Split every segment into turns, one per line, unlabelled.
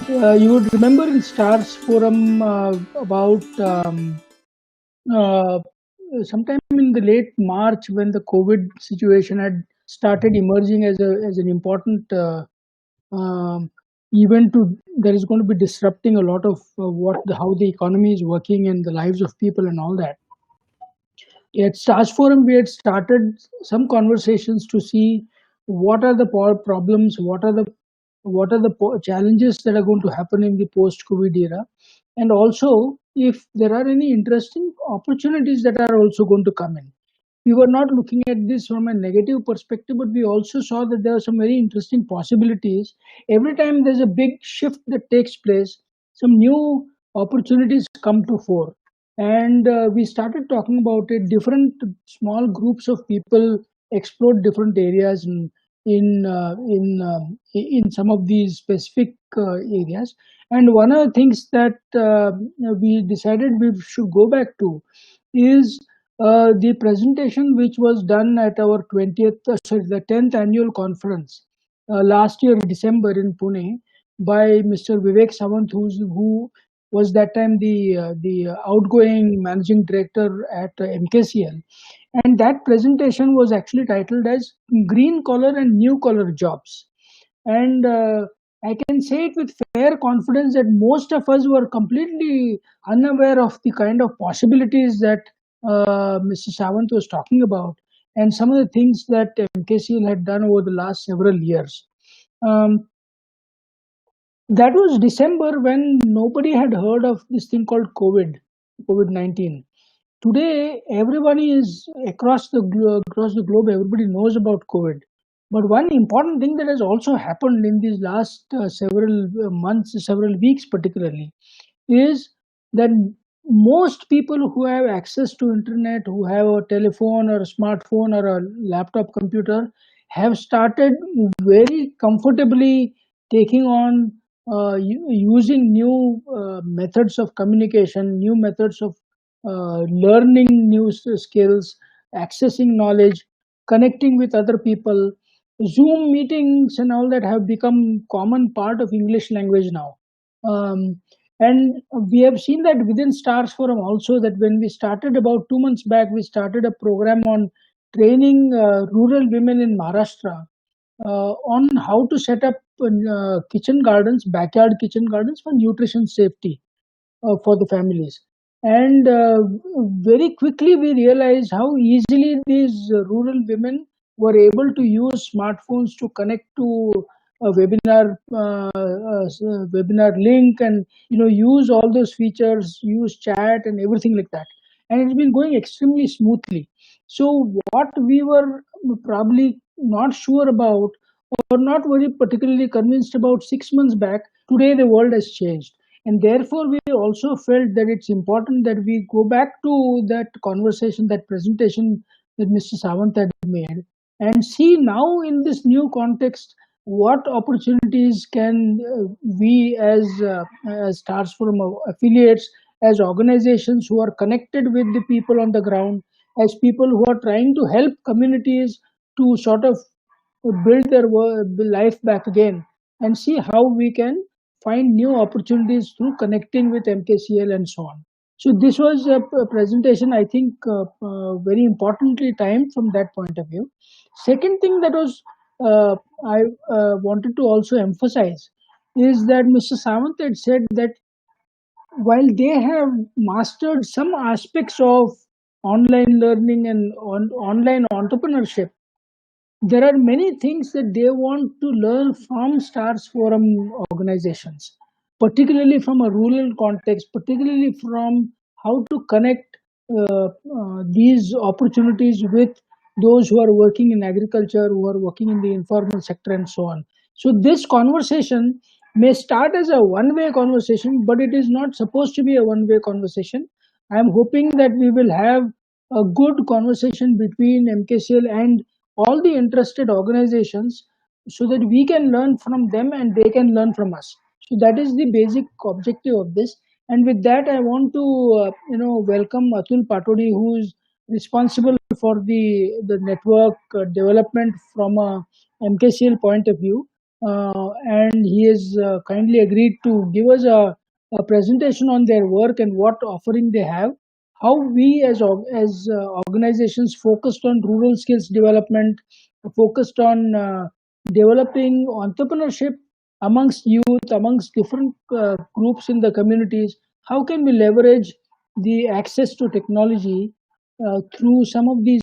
You would remember in Stars Forum about uh, sometime in the late March when the COVID situation had started emerging as an important um, event that is going to be disrupting a lot of how the economy is working and the lives of people and all that. At Stars Forum, we had started some conversations to see what are the problems, what are the challenges that are going to happen in the post-COVID era, and also if there are any interesting opportunities that are also going to come in. We were not looking at this from a negative perspective, but we also saw that there are some very interesting possibilities. Every time there's a big shift that takes place, some new opportunities come to fore. And we started talking about it. Different small groups of people explored different areas in some of these specific areas. And one of the things that we decided we should go back to is the presentation which was done at our the 10th annual conference last year in December in Pune by Mr. Vivek Sawant, who was that time the outgoing managing director at MKCL. And that presentation was actually titled as Green Collar and New Collar Jobs. And I can say it with fair confidence that most of us were completely unaware of the kind of possibilities that Mr. Sawant was talking about and some of the things that MKCL had done over the last several years. Um, that was December when nobody had heard of this thing called COVID 19. Today, everybody is across the globe. Everybody knows about COVID. But one important thing that has also happened in these last several months, several weeks, particularly, is that most people who have access to internet, who have a telephone or a smartphone or a laptop computer, have started very comfortably taking on using new methods of communication, new methods of learning new skills, accessing knowledge, connecting with other people. Zoom meetings and all that have become common part of English language now. Um, and we have seen that within Stars Forum also, that when we started about 2 months back, we started a program on training rural women in Maharashtra on how to set up kitchen gardens, backyard kitchen gardens for nutrition safety for the families. And very quickly we realized how easily these rural women were able to use smartphones to connect to a webinar link, and use all those features, use chat and everything like that. And it's been going extremely smoothly. So what we were probably not sure about or not very particularly convinced about 6 months back, today the world has changed. And therefore, we also felt that it's important that we go back to that conversation, that presentation that Mr. Sawant had made, and see now in this new context what opportunities can we as Stars Forum affiliates, as organizations who are connected with the people on the ground, as people who are trying to help communities to sort of build their life back again, and see how we can find new opportunities through connecting with MKCL and so on. So this was a presentation, I think, very importantly timed from that point of view. Second thing that was I wanted to also emphasize is that Mr. Samant had said that while they have mastered some aspects of online learning and online entrepreneurship, there are many things that they want to learn from Stars Forum organizations, particularly from a rural context, particularly from how to connect these opportunities with those who are working in agriculture, who are working in the informal sector, and so on. So, this conversation may start as a one way conversation, but it is not supposed to be a one way conversation. I am hoping that we will have a good conversation between MKCL and all the interested organizations, so that we can learn from them and they can learn from us. So that is the basic objective of this. And with that, I want to welcome Atul Patodi, who is responsible for the network development from a MKCL point of view. and he has kindly agreed to give us a presentation on their work and what offering they have. How we as organizations focused on rural skills development, focused on developing entrepreneurship amongst youth, amongst different groups in the communities. How can we leverage the access to technology through some of these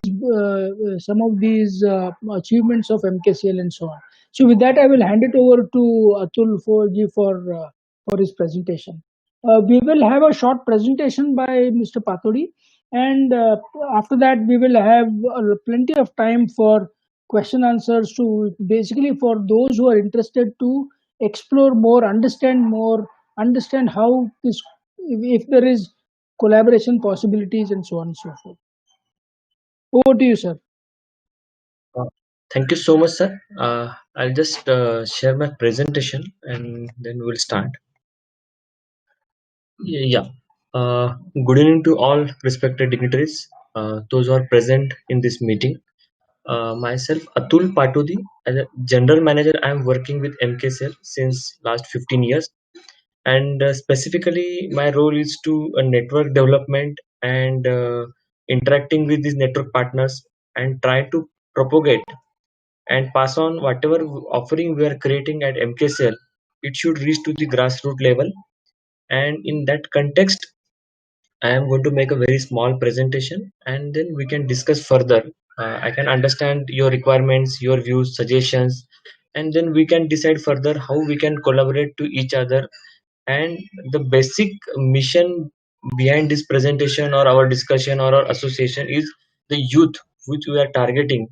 achievements of MKCL and so on. So with that, I will hand it over to Atul for his presentation. We will have a short presentation by Mr. Patodi, and after that, we will have plenty of time for question answers to basically for those who are interested to explore more, understand how this if there is collaboration possibilities and so on and so forth. Over to you, sir.
Uh, Thank you so much, sir. I'll just share my presentation and then we'll start. Yeah. Good evening to all respected dignitaries, those who are present in this meeting. Myself, Atul Patodi, as a general manager, I am working with MKCL since last 15 years. And specifically, my role is to network development and interacting with these network partners and try to propagate and pass on whatever offering we are creating at MKCL. It should reach to the grassroots level. And in that context, I am going to make a very small presentation and then we can discuss further. I can understand your requirements, your views, suggestions, and then we can decide further how we can collaborate to each other. And the basic mission behind this presentation or our discussion or our association is the youth which we are targeting.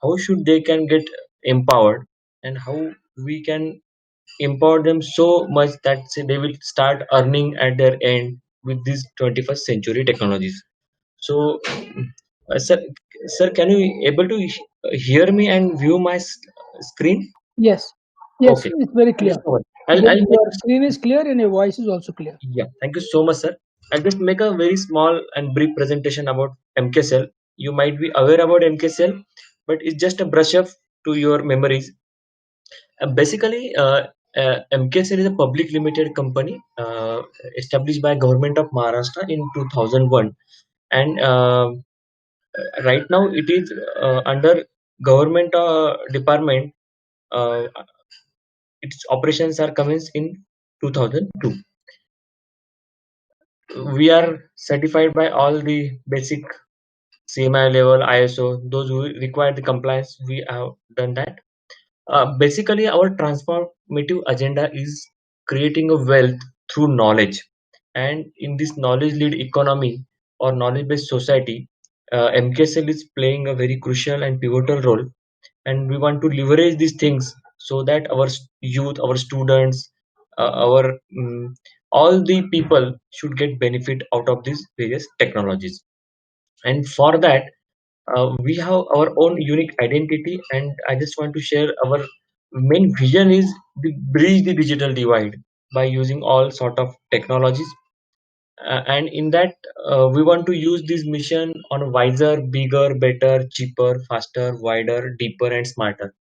How should they can get empowered and how we can empower them so much that say, they will start earning at their end with these 21st century technologies. So, sir, can you able to hear me and view my screen?
Yes, yes,
Okay,
it's very
thank you
clear.
so much. I'll make
Your screen is clear and your voice is also clear.
yeah, thank you so much, sir. I'll just make a very small and brief presentation about MKCell. You might be aware about MKCell, but it's just a brush up to your memories. Basically, MKCL is a public limited company established by government of Maharashtra in 2001, and right now it is under government department. Uh, its operations are commenced in 2002. We are certified by all the basic CMI level, ISO. Those who require the compliance, we have done that. Basically, our transformative agenda is creating a wealth through knowledge. And in this knowledge led economy or knowledge based society, MKSL is playing a very crucial and pivotal role. And we want to leverage these things so that our youth, our students, our all the people should get benefit out of these various technologies. And for that, we have our own unique identity, and I just want to share our main vision is to bridge the digital divide by using all sort of technologies. And in that, we want to use this mission on wiser, bigger, better, cheaper, faster, wider, deeper, and smarter.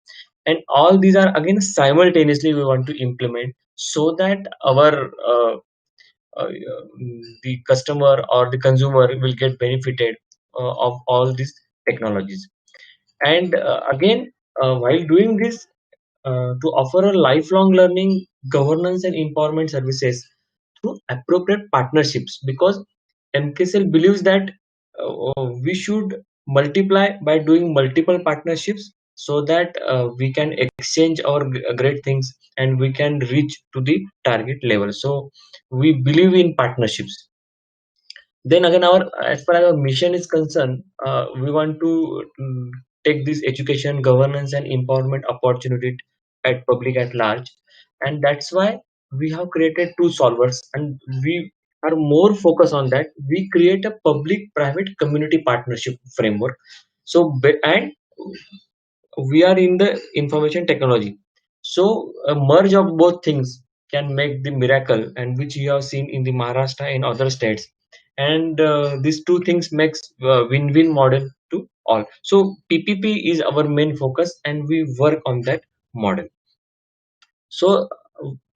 And all these are again simultaneously we want to implement so that our the customer or the consumer will get benefited of all these technologies. And again, while doing this, to offer a lifelong learning, governance, and empowerment services through appropriate partnerships, because MKSL believes that we should multiply by doing multiple partnerships so that we can exchange our great things and we can reach to the target level. So we believe in partnerships. Then again, our as far as our mission is concerned, we want to take this education, governance, and empowerment opportunity at public at large, and that's why we have created two solvers, and we are more focused on that. We create a public-private community partnership framework. And we are in the information technology, so a merge of both things can make the miracle, and which you have seen in the Maharashtra and other states. And these two things makes win-win model to all. So PPP is our main focus and we work on that model. So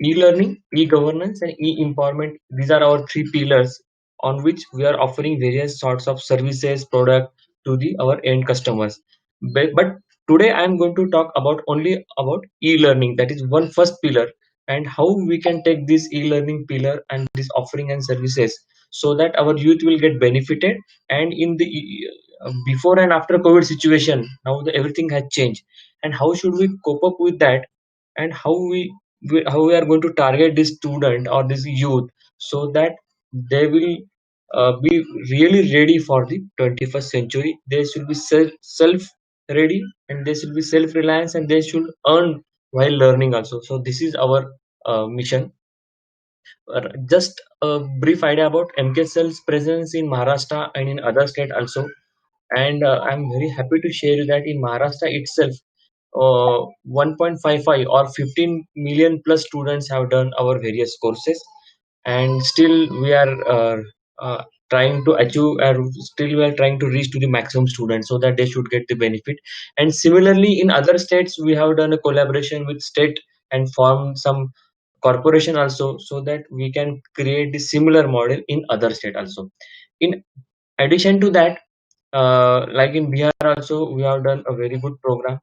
e-learning, e-governance, and e-empowerment, these are our three pillars on which we are offering various sorts of services, product to the our end customers. But today I am going to talk about only about e-learning, that is one first pillar, and how we can take this e-learning pillar and this offering and services so that our youth will get benefited. And in the before and after COVID situation, now everything has changed, and how should we cope up with that, and how we are going to target this student or this youth so that they will be really ready for the 21st century. They should be self ready, and they should be self reliance, and they should earn while learning also. So this is our mission. Just a brief idea about MKCL's presence in Maharashtra and in other state also. And I'm very happy to share that in Maharashtra itself, 1.55 or 15 million plus students have done our various courses, and still we are trying to achieve, or still we are trying to reach to the maximum students so that they should get the benefit. And similarly, in other states, we have done a collaboration with state and formed some corporation also, so that we can create the similar model in other state also. In addition to that, like in Bihar also, we have done a very good program.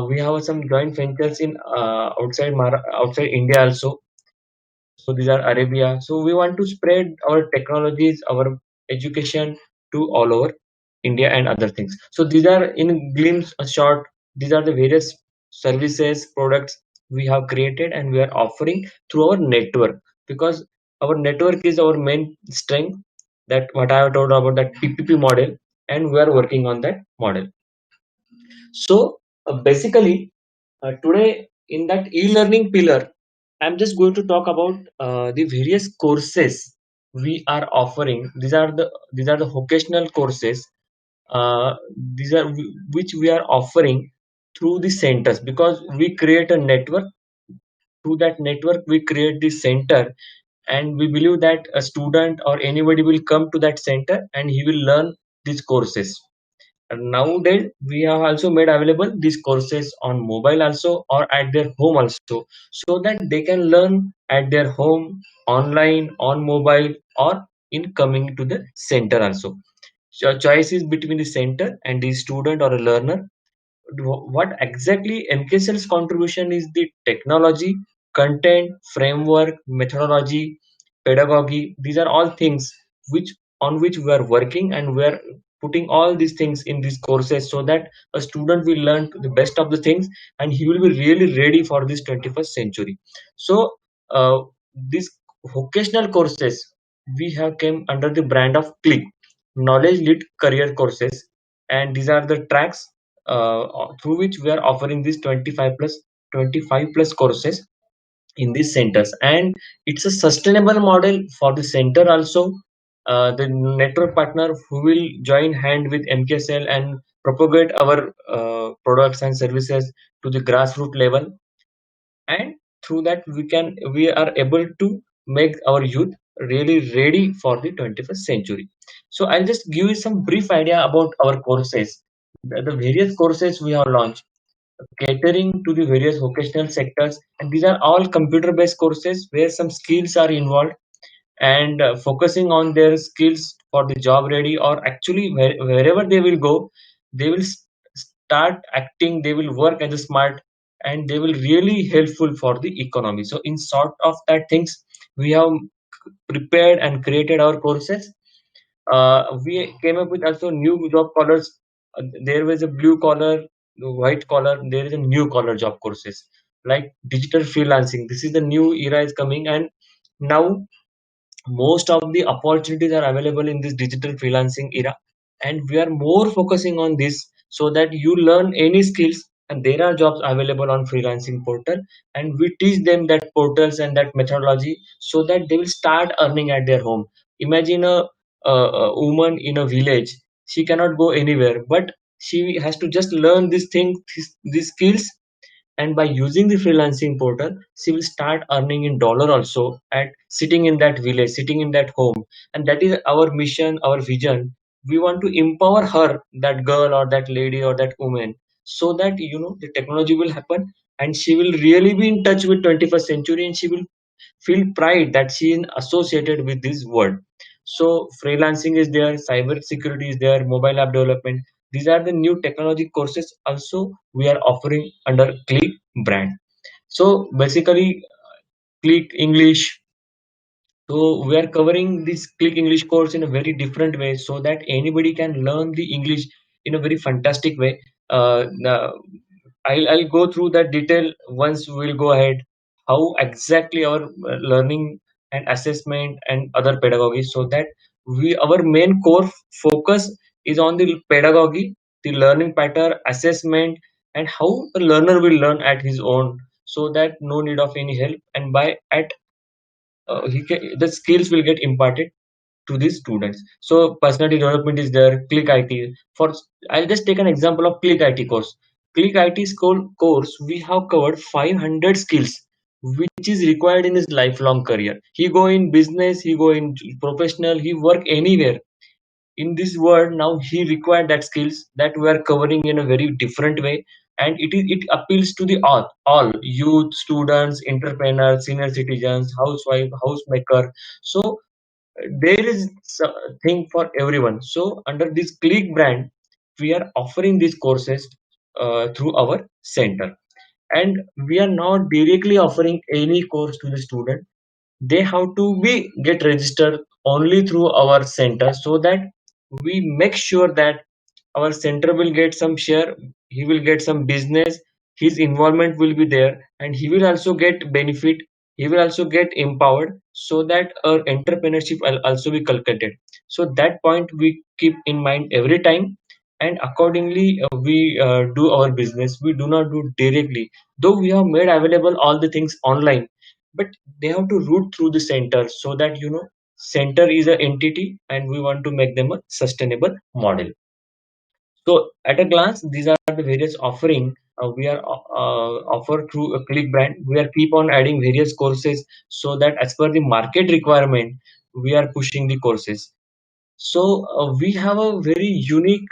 We have some joint ventures in outside India also. So these are Arabia. So we want to spread our technologies, our education to all over India and other things. So these are in glimpse, a short. These are the various services, products we have created and we are offering through our network, because our network is our main strength. That what I have told about that PPP model, and we are working on that model. So basically, today in that e-learning pillar, I'm just going to talk about the various courses we are offering. These are the vocational courses. These are which we are offering through the centers, because we create a network. Through that network, we create the center, and we believe that a student or anybody will come to that center and he will learn these courses. And nowadays, we have also made available these courses on mobile also, or at their home also, so that they can learn at their home, online, on mobile, or in coming to the center also. So choice is between the center and the student or a learner. What exactly MKCL's contribution is: the technology, content, framework, methodology, pedagogy. These are all things which on which we are working, and we are putting all these things in these courses so that a student will learn the best of the things, and he will be really ready for this 21st century. So these vocational courses we have came under the brand of Click Knowledge Lead Career Courses, and these are the tracks through which we are offering these 25 plus courses in these centers. And it's a sustainable model for the center also. The network partner who will join hand with MKSL and propagate our products and services to the grassroots level, and through that we are able to make our youth really ready for the 21st century. So I'll just give you some brief idea about our courses. The various courses we have launched catering to the various vocational sectors, and these are all computer based courses where some skills are involved, and focusing on their skills for the job ready, or actually wherever they will go, they will start acting, they will work as a smart, and they will really helpful for the economy. So in sort of that things, we have prepared and created our courses. We came up with also new job collars. There was a blue collar, white collar. There is a new collar job courses like digital freelancing. This is the new era is coming, and now most of the opportunities are available in this digital freelancing era, and we are more focusing on this so that you learn any skills, and there are jobs available on freelancing portal, and we teach them that portals and that methodology so that they will start earning at their home. Imagine a woman in a village, she cannot go anywhere, but she has to just learn this thing, these skills, and by using the freelancing portal she will start earning in dollar also at sitting in that village, sitting in that home. And that is our mission, our vision. We want to empower her, that girl or that lady or that woman, so that the technology will happen, and she will really be in touch with 21st century, and she will feel pride that she is associated with this world. So freelancing is there, cyber security is there, mobile app development. These are the new technology courses also we are offering under Click brand. So basically, Click English. So we are covering this Click English course in a very different way so that anybody can learn the English in a very fantastic way. I'll go through that detail once we'll go ahead. How exactly our learning and assessment and other pedagogy, so that our main core focus is on the pedagogy, the learning pattern, assessment, and how the learner will learn at his own, so that no need of any help, and by at the skills will get imparted to these students. So personality development is there, Click IT. I'll just take an example of Click IT course. Click IT school course, we have covered 500 skills which is required in his lifelong career. He go in business, he go in professional, he work anywhere in this world. Now he required that skills that we are covering in a very different way, and it appeals to the all youth, students, entrepreneurs, senior citizens, housewife, housemaker. So there is thing for everyone. So under this Click brand, we are offering these courses through our center, and we are not directly offering any course to the student. They have to be get registered only through our center, so that we make sure that our center will get some share, he will get some business, his involvement will be there, and he will also get benefit, he will also get empowered, so that our entrepreneurship will also be cultivated. So that point we keep in mind every time, and accordingly we do our business. We do not do directly, though we have made available all the things online, but they have to route through the center, so that center is an entity and we want to make them a sustainable model. So at a glance, these are the various offering we are offer through a Click brand. We are keep on adding various courses, so that as per the market requirement, we are pushing the courses. So we have a very unique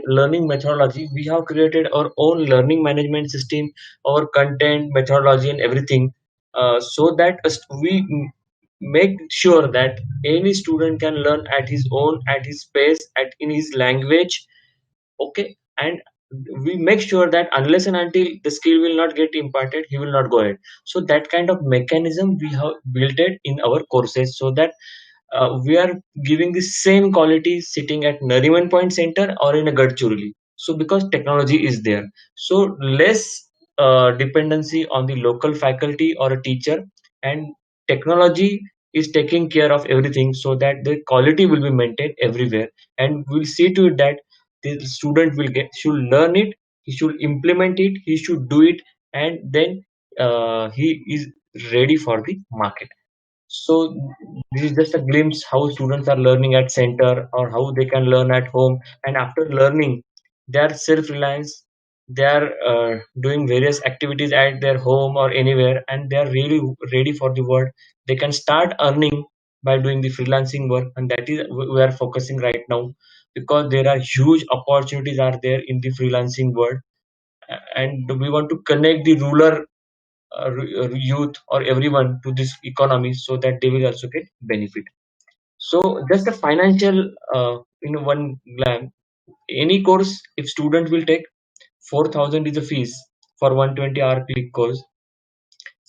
learning methodology. We have created our own learning management system, our content, methodology, and everything, so that we make sure that any student can learn at his own, at his pace, at in his language. Okay, and we make sure that unless and until the skill will not get imparted, he will not go ahead. So that kind of mechanism we have built it in our courses, so that we are giving the same quality sitting at Nariman Point Center or in a Gadchiroli. So because technology is there, so less dependency on the local faculty or a teacher, and technology is taking care of everything, so that the quality will be maintained everywhere. And we'll see to it that the student will get should learn it, he should implement it, he should do it, and then he is ready for the market. So this is just a glimpse how students are learning at center or how they can learn at home. And after learning, they are self-reliance. They are doing various activities at their home or anywhere, and they are really ready for the world. They can start earning by doing the freelancing work, and that is we are focusing right now, because there are huge opportunities are there in the freelancing world, and we want to connect the rural youth or everyone to this economy, so that they will also get benefit. So just a financial in one glance, any course if student will take, 4,000 is the fees for 120-hour Click course.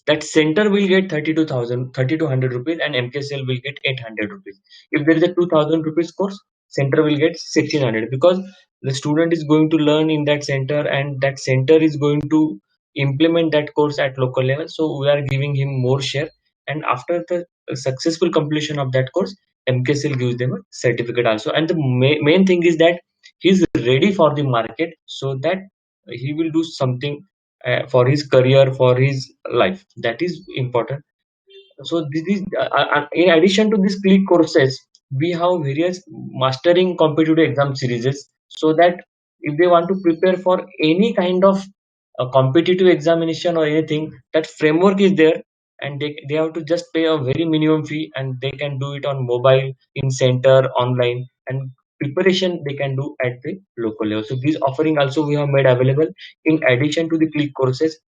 That center will get 32,000, 3,200 rupees, and MKCL will get 800 rupees. If there is a 2,000 rupees course, center will get 1,600, because the student is going to learn in that center, and that center is going to implement that course at local level. So we are giving him more share, and after the successful completion of that course, MKCL gives them a certificate also. And the main thing is that he's ready for the market, so that he will do something for his career, for his life. That is important. So this is in addition to these Click courses, we have various mastering competitive exam series, so that if they want to prepare for any kind of competitive examination or anything, that framework is there, and they have to just pay a very minimum fee, and they can do it on mobile, in center, online, and preparation they can do at the local level. So this offering also we have made available in addition to the click courses.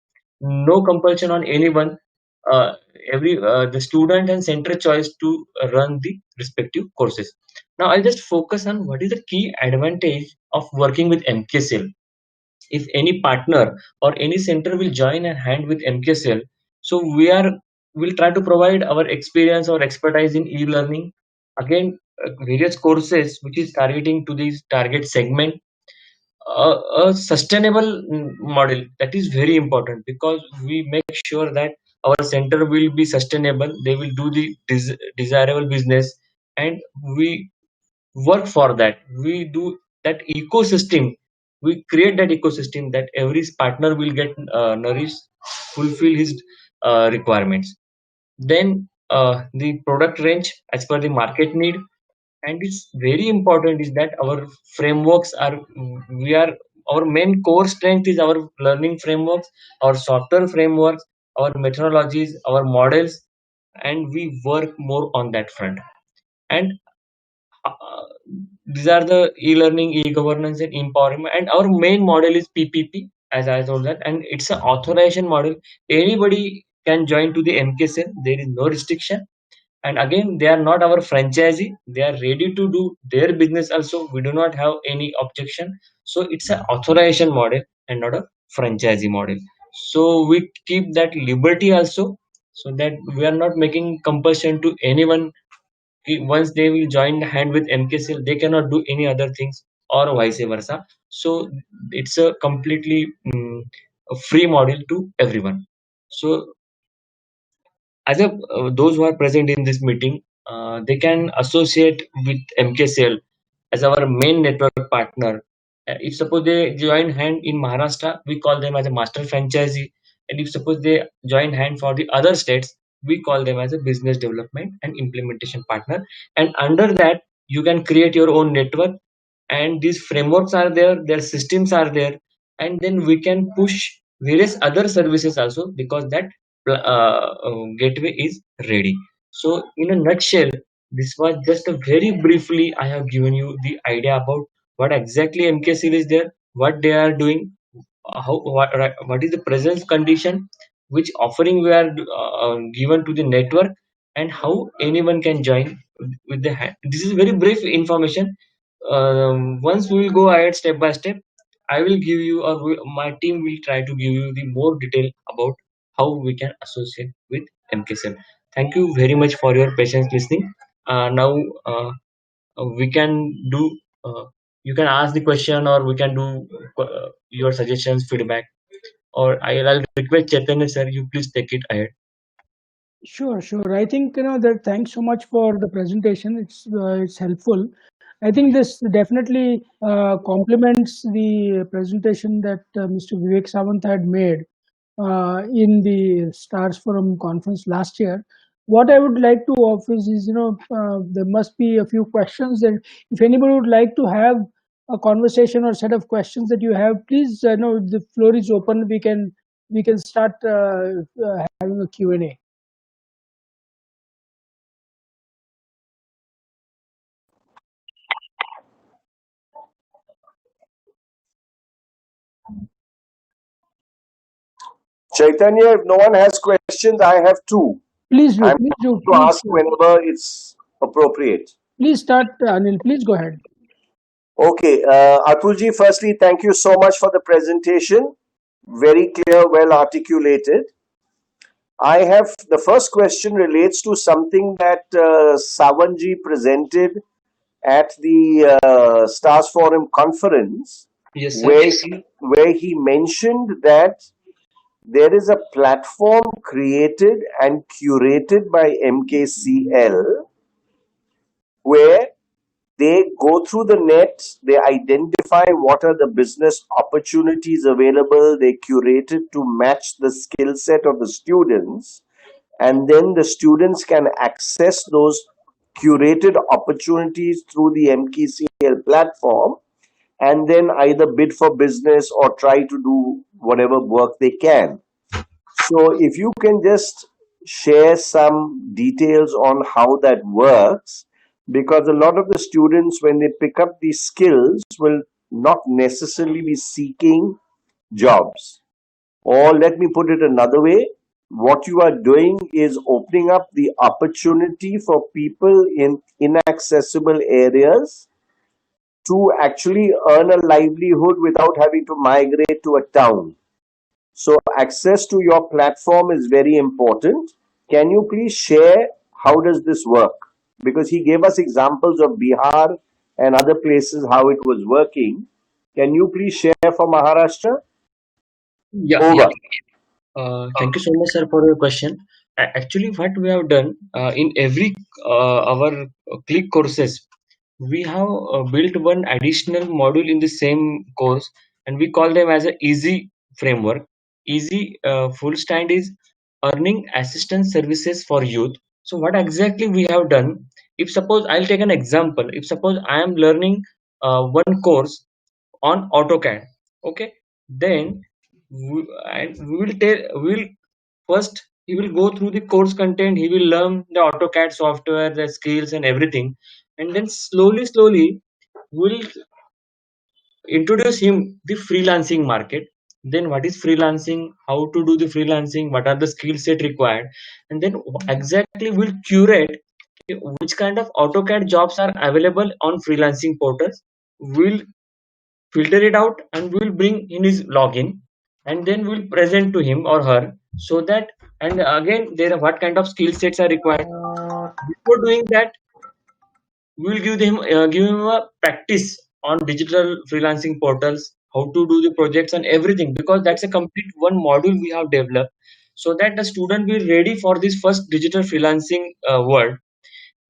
No compulsion on anyone. uh, every The student and center choice to run the respective courses. Now I'll just focus on what is the key advantage of working with MKCL. If any partner or any center will join a hand with MKCL, so will try to provide our experience or expertise in e-learning. Again, various courses which is targeting to this target segment. A sustainable model, that is very important, because we make sure that our center will be sustainable, they will do the desirable business, and we work for that. We do that ecosystem. We create that ecosystem that every partner will get nourished, fulfill his requirements. Then the product range as per the market need. And it's very important is that our frameworks are we are our main core strength is our learning frameworks, our software frameworks, our methodologies, our models, and we work more on that front. And uh, these are the e-learning, e-governance, and empowerment. And our main model is PPP, as I told that, and it's an authorization model. Anybody can join to the MKCL. There is no restriction. And again, they are not our franchisee. They are ready to do their business also. We do not have any objection. So it's an authorization model and not a franchisee model. So we keep that liberty also, so that we are not making compulsion to anyone. Once they will join hand with MKCL, they cannot do any other things or vice versa. So it's a completely a free model to everyone. So as a those who are present in this meeting, they can associate with MKCL as our main network partner. If suppose they join hand in Maharashtra, we call them as a master franchisee. And if suppose they join hand for the other states, we call them as a business development and implementation partner. And under that, you can create your own network, and these frameworks are there, their systems are there, and then we can push various other services also, because that gateway is ready. So in a nutshell, this was just a very briefly I have given you the idea about what exactly MKCL is there, what they are doing, what is the presence condition, which offering we are given to the network, and how anyone can join with the hand. This is very brief information. Once we will go ahead step by step, I will give you, or my team will try to give you the more detail about how we can associate with MKCL. Thank you very much for your patience listening. Now we can do. You can ask the question, or we can do your suggestions, feedback, or I'll request Chaitanya sir, you please take it ahead.
Sure, sure. I think that. Thanks so much for the presentation. It's helpful. I think this definitely complements the presentation that Mr. Vivek Sawant had made in the Stars Forum conference last year. What I would like to offer is, there must be a few questions that if anybody would like to have a conversation or set of questions that you have, please, the floor is open. We can start having a Q&A.
Chaitanya, if no one has questions, I have two.
Please do,
I'm
please do,
to
please,
ask whenever it's appropriate.
please start, Anil. Please go ahead.
Okay, Atulji, firstly, thank you so much for the presentation. Very clear, well articulated. I have the first question relates to something that Savanji presented at the Stars Forum conference,
Yes, sir.
where he mentioned that there is a platform created and curated by MKCL where they go through the net, they identify what are the business opportunities available, they curate it to match the skill set of the students, and then the students can access those curated opportunities through the MKCL platform and then either bid for business or try to do whatever work they can. So if you can just share some details on how that works, because a lot of the students, when they pick up these skills, will not necessarily be seeking jobs. Or let me put it another way, what you are doing is opening up the opportunity for people in inaccessible areas to actually earn a livelihood without having to migrate to a town. So access to your platform is very important. Can you please share how does this work? Because he gave us examples of Bihar and other places how it was working. Can you please share for Maharashtra?
Yeah, yeah.
Over.
Thank you so much, sir, for your question. Actually, what we have done in every our click courses, we have built one additional module in the same course, and we call them as a easy framework. Easy full stand is earning assistance services for youth. So what exactly we have done? If suppose I'll take an example. If suppose I am learning one course on AutoCAD, okay, then we will tell we'll first he will go through the course content. He will learn the AutoCAD software, the skills and everything, and then slowly we'll introduce him the freelancing market. Then what is freelancing, how to do the freelancing, what are the skill set required, and then exactly we'll curate which kind of AutoCAD jobs are available on freelancing portals. We'll filter it out and we'll bring in his login, and then we'll present to him or her, so that, and again there are what kind of skill sets are required. Before doing that, we'll give him a practice on digital freelancing portals, how to do the projects and everything, because that's a complete one module we have developed, so that the student will ready for this first digital freelancing world.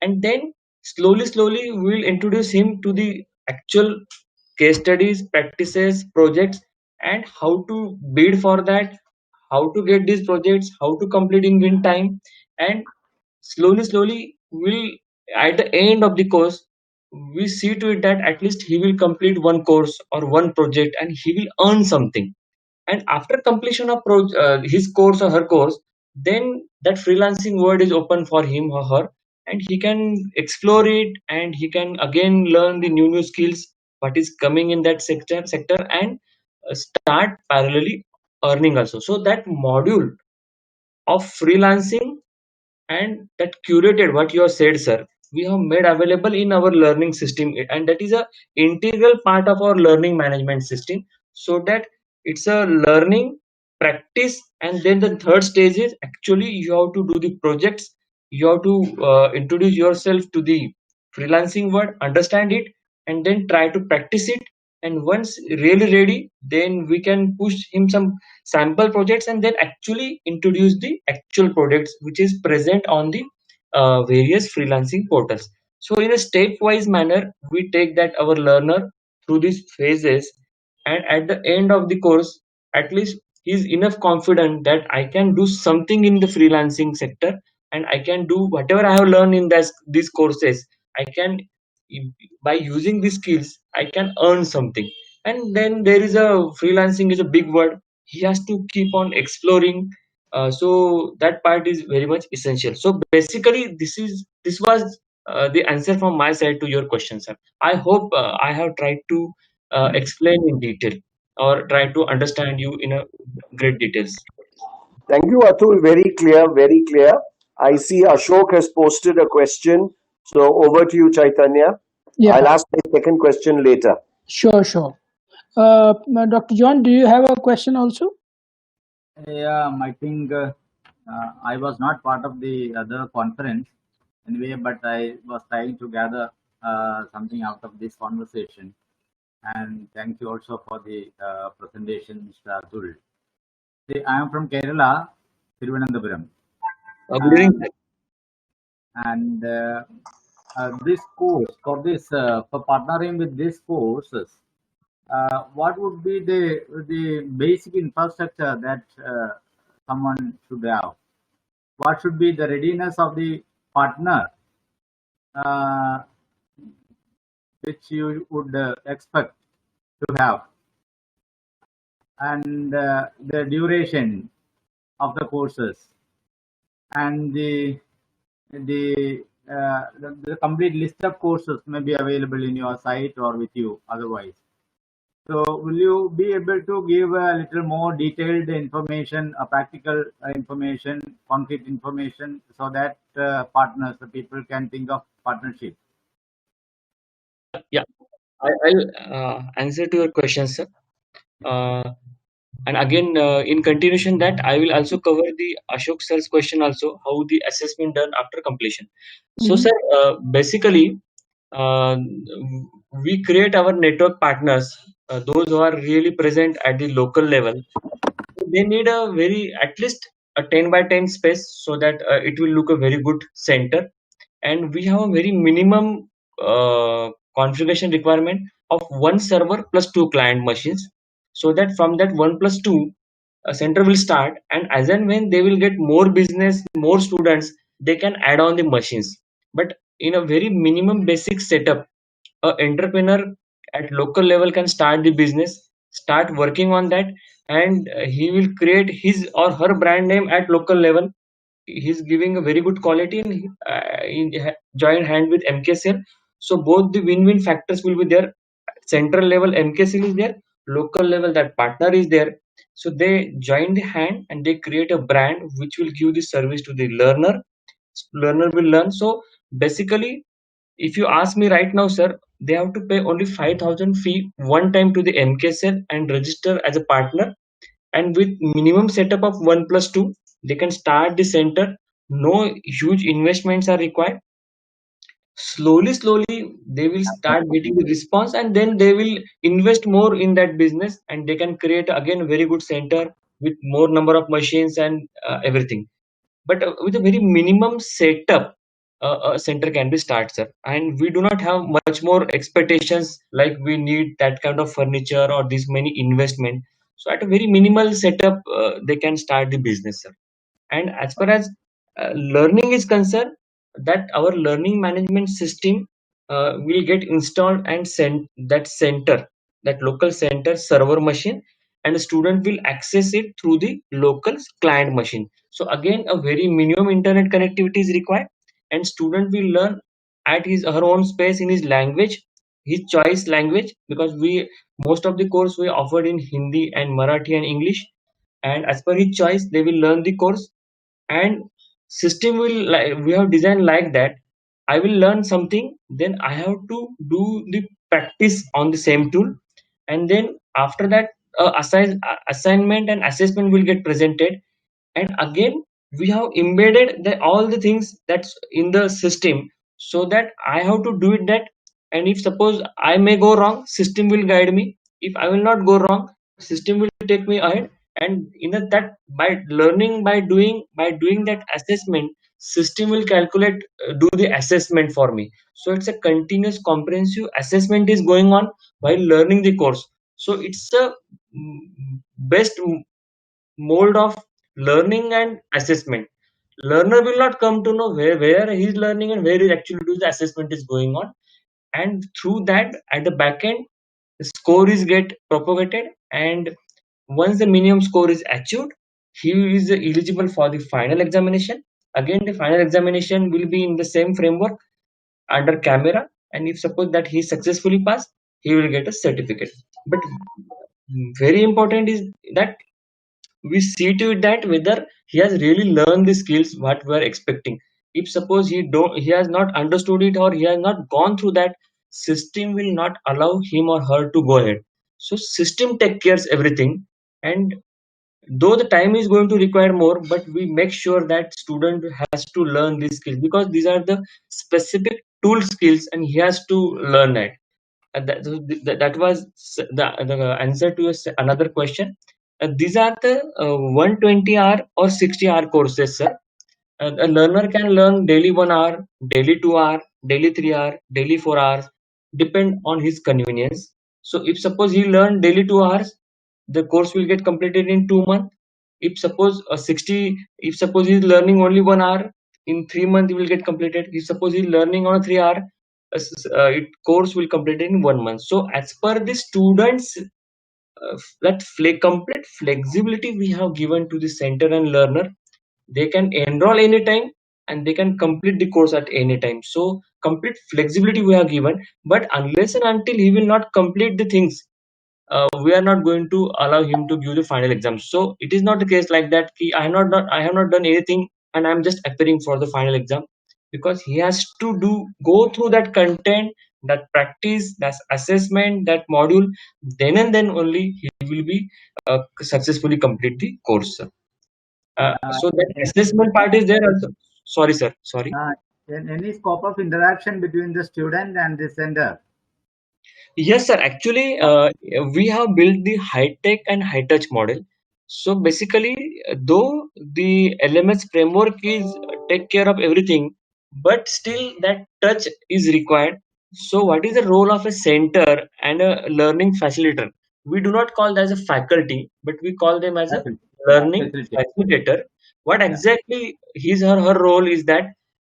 And then slowly we'll introduce him to the actual case studies, practices, projects, and how to bid for that, how to get these projects, how to complete in win time. And slowly we'll, at the end of the course, we see to it that at least he will complete one course or one project and he will earn something. And after completion of his course or her course, then that freelancing world is open for him or her, and he can explore it, and he can again learn the new skills what is coming in that sector, and start parallelly earning also. So that module of freelancing and that curated what you have said, sir, we have made available in our learning system, and that is a integral part of our learning management system, so that it's a learning practice. And then the third stage is actually you have to do the projects, you have to introduce yourself to the freelancing world, understand it, and then try to practice it. And once really ready, then we can push him some sample projects, and then actually introduce the actual products which is present on the various freelancing portals. So in a stepwise manner, we take that our learner through these phases, and at the end of the course, at least he's enough confident that I can do something in the freelancing sector, and I can do whatever I have learned in these courses. I can, by using these skills, I can earn something. And then there is a freelancing is a big word, he has to keep on exploring. So that part is very much essential. So basically this was the answer from my side to your question, sir. I hope I have tried to explain in detail, or try to understand you in a great details.
Thank you, Atul. Very clear, very clear. I see Ashok has posted a question. So over to you, Chaitanya.
Yeah,
I'll ask my second question later.
sure. Dr. John, do you have a question also?
Yeah, I think I was not part of the other conference anyway, but I was trying to gather something out of this conversation. And thank you also for the presentation, Mr. Atul. See, I am from Kerala, Thiruvananthapuram,
Good evening,
and, and this course for partnering with these courses, what would be the basic infrastructure that someone should have? What should be the readiness of the partner, uh, which you would expect to have, and the duration of the courses, and the the complete list of courses may be available in your site or with you otherwise. So will you be able to give a little more detailed information, practical information, concrete information, so that partners, the people can think of partnership?
Yeah, I'll answer to your question, sir. Uh, and again, in continuation that I will also cover the Ashok sir's question also, how the assessment done after completion. So,
Mhm.
sir, basically, uh, we create our network partners, those who are really present at the local level. They need a very at least a 10 by 10 space so that it will look a very good center, and we have a very minimum configuration requirement of one server plus two client machines, so that from that 1 plus 2 a center will start, and as and when they will get more business, more students, they can add on the machines. But in a very minimum basic setup, a entrepreneur at local level can start the business, start working on that, and he will create his or her brand name at local level. He's giving a very good quality, and joint hand with MKCL. So both the win-win factors will be there. Central level MKCL is there, local level that partner is there. So they join the hand and they create a brand which will give the service to the learner. Learner will learn. So basically, if you ask me right now, sir, they have to pay only 5,000 fee one time to the MKCL and register as a partner, and with minimum setup of 1 plus 2 they can start the center. No huge investments are required. Slowly they will start getting the response, and then they will invest more in that business, and they can create again a very good center with more number of machines and everything. But with a very minimum setup, a center can be started, sir. And we do not have much more expectations like we need that kind of furniture or this many investment. So at a very minimal setup, they can start the business, sir. And as far as learning is concerned, that our learning management system will get installed and send that center, that local center server machine, and the student will access it through the local client machine. So again, a very minimum internet connectivity is required, and student will learn at his her own space in his language, his choice language, because we most of the course we offered in Hindi and Marathi and English, and as per his choice they will learn the course. And system will, like we have designed like that, I will learn something, then I have to do the practice on the same tool, and then after that assignment and assessment will get presented. And again, we have embedded all the things that's in the system, so that I have to do it that. And if suppose I may go wrong, system will guide me. If I will not go wrong, system will take me ahead. And in that, by learning, by doing that assessment, system will calculate, do the assessment for me. So it's a continuous comprehensive assessment is going on while learning the course. So it's a best mode of learning and assessment. Learner will not come to know where he is learning and where he actually doing the assessment is going on. And through that, at the back end, the score is get propagated, and once the minimum score is achieved, he is eligible for the final examination. Again, the final examination will be in the same framework under camera, and if suppose that he successfully passed, he will get a certificate. But very important is that we see to it that whether he has really learned the skills what we are expecting. If suppose he has not understood it, or he has not gone through that, system will not allow him or her to go ahead. So system take cares everything. And though the time is going to require more, but we make sure that student has to learn these skills, because these are the specific tool skills and he has to learn it. That was the answer to another question. These are the 120-hour or 60-hour courses, sir. A learner can learn daily 1 hour, daily 2 hour, daily 3 hour, daily 4 hours, depend on his convenience. So if suppose he learn daily 2 hours, the course will get completed in 2 months. If suppose he's learning only 1 hour, in 3 months he will get completed. If suppose he's learning on a 3 hour, course will complete in 1 month. So as per the students, complete flexibility we have given to the center and learner. They can enroll anytime, and they can complete the course at any time. So complete flexibility we are given, but unless and until he will not complete the things, we are not going to allow him to give the final exam. So it is not the case like that. I have not done anything and I'm just appearing for the final exam, because he has to go through that content, that practice, that assessment, that module. Then and then only he will be successfully complete the course. So that
And
assessment part is there also. Sorry, sir. Sorry.
any scope of interaction between the student and the sender?
Yes, sir. Actually, we have built the high tech and high touch model. So basically, though the LMS framework is take care of everything, but still that touch is required. So, what is the role of a center and a learning facilitator? We do not call them as a faculty, but we call them as a
Facility. Yeah,
learning
facility.
facilitator. What
Yeah.
exactly his or her role is that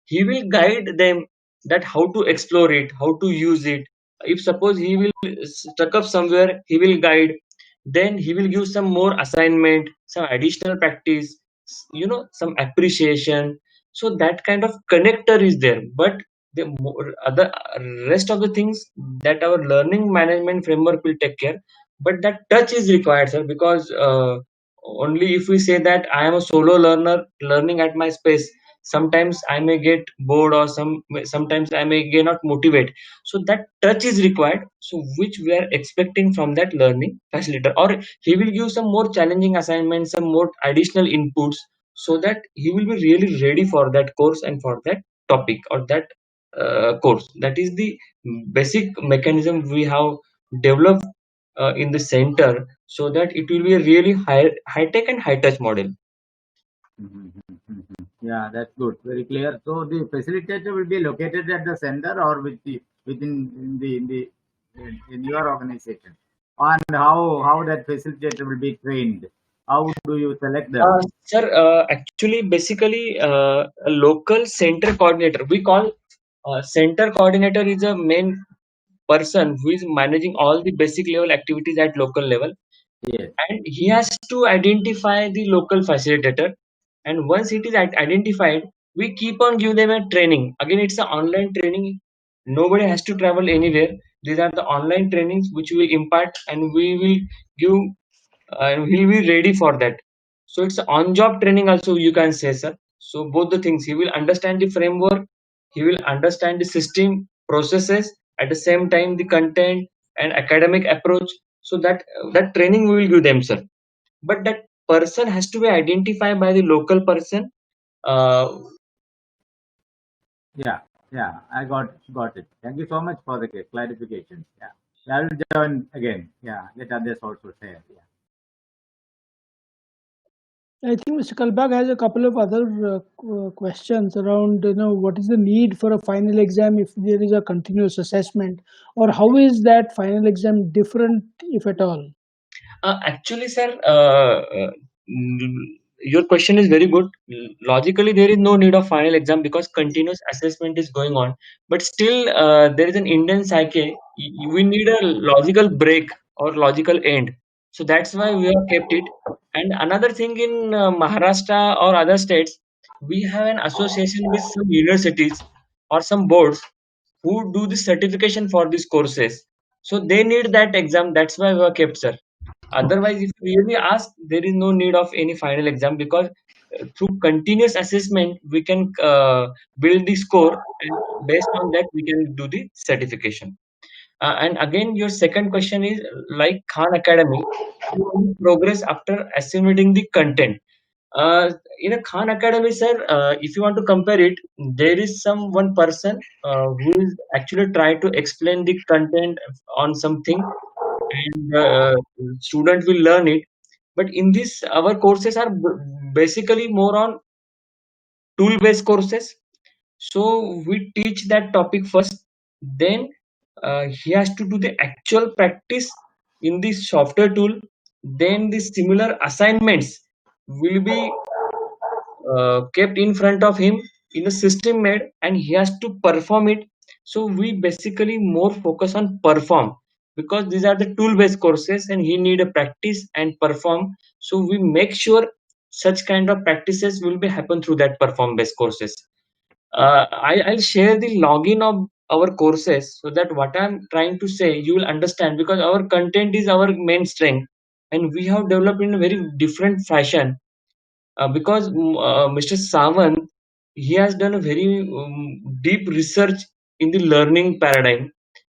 he will guide them that how to explore it, how to use it. If suppose he will stuck up somewhere, he will guide. Then he will give some more assignment, some additional practice, some appreciation. So that kind of connector is there. But the other rest of the things that our learning management framework will take care. But that touch is required, sir, because only if we say that I am a solo learner learning at my space, sometimes I may get bored, or sometimes I may get not motivate. So that touch is required, so which we are expecting from that learning facilitator. Or he will give some more challenging assignments, some more additional inputs, so that he will be really ready for that course and for that topic or that course. That is the basic mechanism we have developed in the center, so that it will be a really high tech and high touch model.
Mhm, mhm, mhm. Yeah, that's good. Very clear. So the facilitator will be located at the center or within in your organization. And how that facilitator will be trained? How do you select them?
Sir, actually, basically, a local center coordinator, we call center coordinator is a main person who is managing all the basic level activities at local level,
Yes.
and he has to identify the local facilitator. And once it is identified, we keep on give them a training. Again, it's an online training. Nobody has to travel anywhere. These are the online trainings which we impart, and we will give, and he'll be ready for that. So it's on-job training also, you can say, sir. So both the things, he will understand the framework, he will understand the system processes, at the same time the content and academic approach. So that training we will give them, sir. But that person has to be identified by the local person. Uh,
Yeah. Yeah. I got it. Thank you so much for the clarification. Yeah. I will join again. Yeah. Let others also share. Yeah.
I think Mr. Kalbag has a couple of other questions around, what is the need for a final exam if there is a continuous assessment, or how is that final exam different, if at all?
Actually, sir, your question is very good. Logically, there is no need of final exam because continuous assessment is going on. But still, there is an Indian psyche. We need a logical break or logical end. So that's why we have kept it. And another thing, in Maharashtra or other states, we have an association with some universities or some boards who do the certification for these courses. So they need that exam. That's why we have kept, sir. Otherwise, if you really ask, there is no need of any final exam, because through continuous assessment, we can build the score, and based on that, we can do the certification. And again, your second question is like Khan Academy, you only progress after assimilating the content. In a Khan Academy, sir, if you want to compare it, there is some one person who is actually try to explain the content on something, and student will learn it. But in this, our courses are basically more on tool based courses. So we teach that topic first, then he has to do the actual practice in the software tool. Then the similar assignments will be kept in front of him in a system made, and he has to perform it. So we basically more focus on perform, because these are the tool based courses and he need a practice and perform. So we make sure such kind of practices will be happen through that perform based courses. I'll share the login of our courses so that what I'm trying to say you will understand, because our content is our main strength and we have developed in a very different fashion. Because Mr. Sawant, he has done a very deep research in the learning paradigm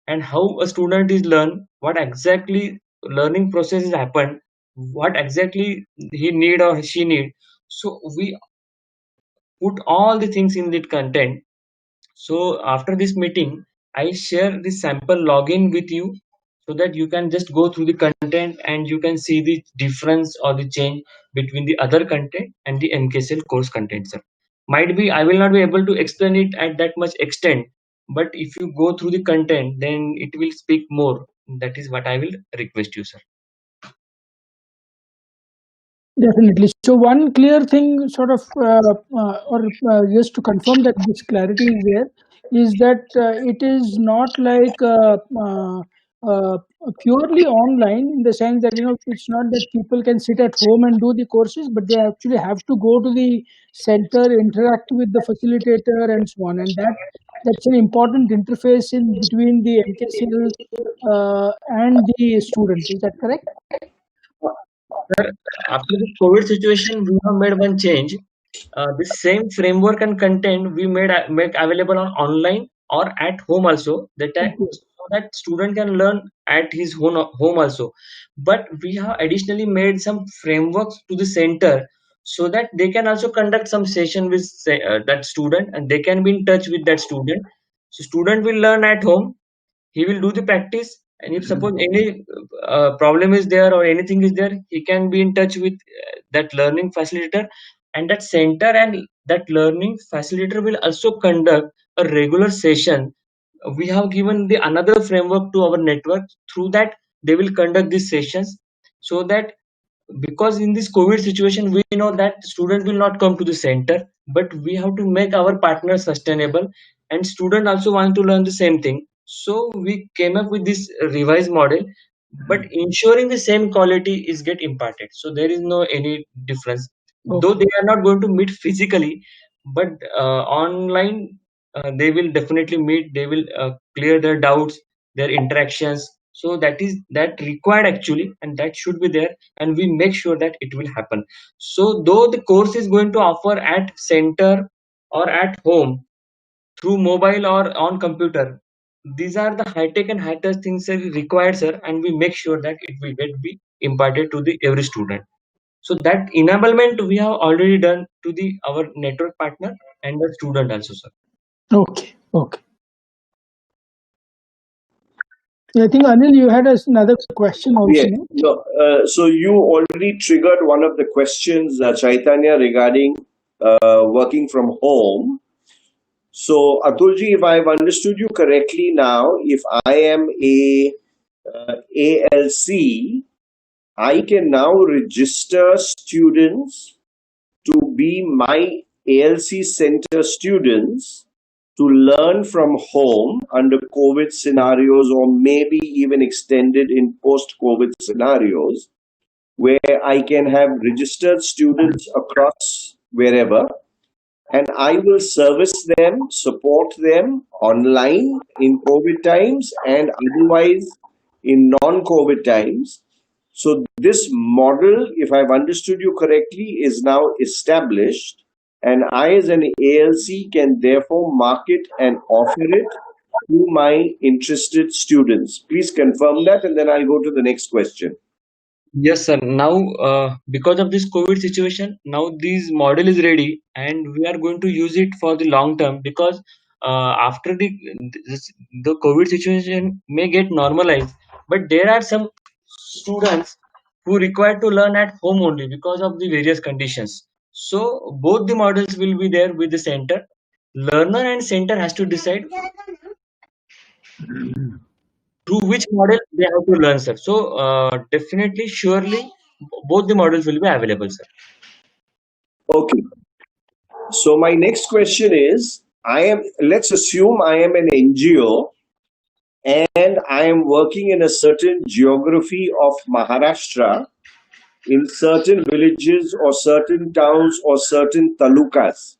and how a student is learn, what exactly learning process has happened, what exactly he need or she need. So we put all the things in that content. So after this meeting, I share the sample login with you so that you can just go through the content and you can see the difference or the change between the other content and the MKCL course content, sir. Might be I will not be able to explain it at that much extent, but if you go through the content, then it will speak more. That is what I will request you, sir.
Definitely. So one clear thing, sort of, or just to confirm that this clarity is there, is that it is not like purely online, in the sense that it's not that people can sit at home and do the courses, but they actually have to go to the center, interact with the facilitator, and so on. And that's an important interface in between the MKCL and the student. Is that correct?
Sir, after the COVID situation, we have made one change. The same framework and content we make available on online or at home also.
Okay.
So that student can learn at his home also. But we have additionally made some frameworks to the center so that they can also conduct some session with that student and they can be in touch with that student. So student will learn at home, he will do the practice, and if suppose any problem is there or anything is there, he can be in touch with that learning facilitator and that center, and that learning facilitator will also conduct a regular session. We have given the another framework to our network, through that they will conduct these sessions, so that, because in this COVID situation we know that student will not come to the center, but we have to make our partners sustainable and student also want to learn the same thing. So we came up with this revised model, but ensuring the same quality is get imparted, so there is no any difference, though
Okay.
they are not going to meet physically, but online they will definitely meet, they will clear their doubts, their interactions. So that is that required actually, and that should be there, and we make sure that it will happen. So though the course is going to offer at center or at home through mobile or on computer, these are the high tech and high touch things are required, sir, and we make sure that it will get be imparted to the every student. So that enablement we have already done to the our network partner and the student also, sir.
Okay. Okay. I think Anil, you had another question also.
Yes.
No?
No, so you already triggered one of the questions, Chaitanya, regarding working from home. So, Atulji, if I've understood you correctly now, if I am a ALC, I can now register students to be my ALC center students to learn from home under COVID scenarios, or maybe even extended in post COVID scenarios, where I can have registered students across wherever, and I will service them, support them online in COVID times and otherwise in non COVID times. So, this model, if I've understood you correctly, is now established, and I, as an ALC, can therefore market and offer it to my interested students. Please confirm that, and then I'll go to the next question.
Yes, sir. Now, because of this COVID situation, now this model is ready, and we are going to use it for the long term. Because after this, the COVID situation may get normalized, but there are some students who require to learn at home only because of the various conditions. So both the models will be there with the center. Learner and center has to decide through which model they have to learn, sir. So definitely, surely, both the models will be available, sir.
Okay. So, my next question is, let's assume I am an NGO and I am working in a certain geography of Maharashtra, in certain villages or certain towns or certain talukas.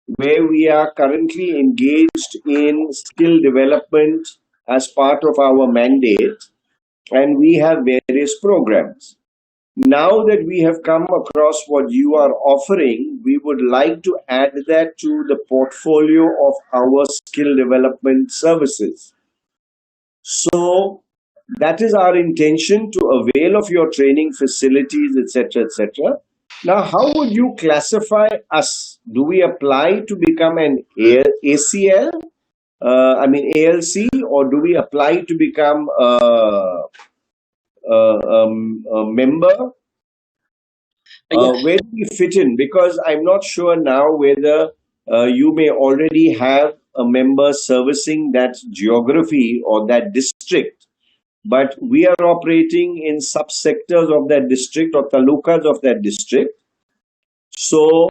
where we are currently engaged in skill development as part of our mandate, and we have various programs. Now that we have come across what you are offering, we would like to add that to the portfolio of our skill development services. So that is our intention, to avail of your training facilities, etc., etc. Now, how would you classify us? Do we apply to become an ACL, ALC, or do we apply to become a member?
Yeah,
Where do we fit in? Because I'm not sure now whether you may already have a member servicing that geography or that district, but we are operating in subsectors of that district or talukas of that district. So,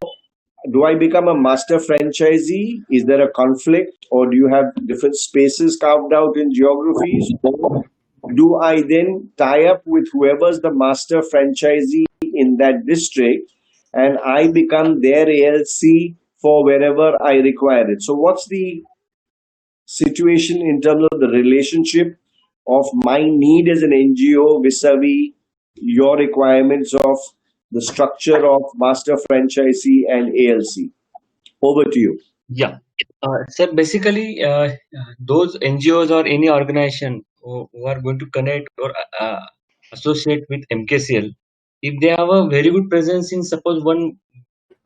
do I become a master franchisee? Is there a conflict, or do you have different spaces carved out in geographies? Or do I then tie up with whoever's the master franchisee in that district and I become their ALC for wherever I require it? So, what's the situation in terms of the relationship of my need as an NGO vis-a-vis your requirements of the structure of master franchisee and ALC? Over to you.
yeah. So basically, those NGOs or any organization who are going to connect or associate with MKCL, if they have a very good presence in suppose one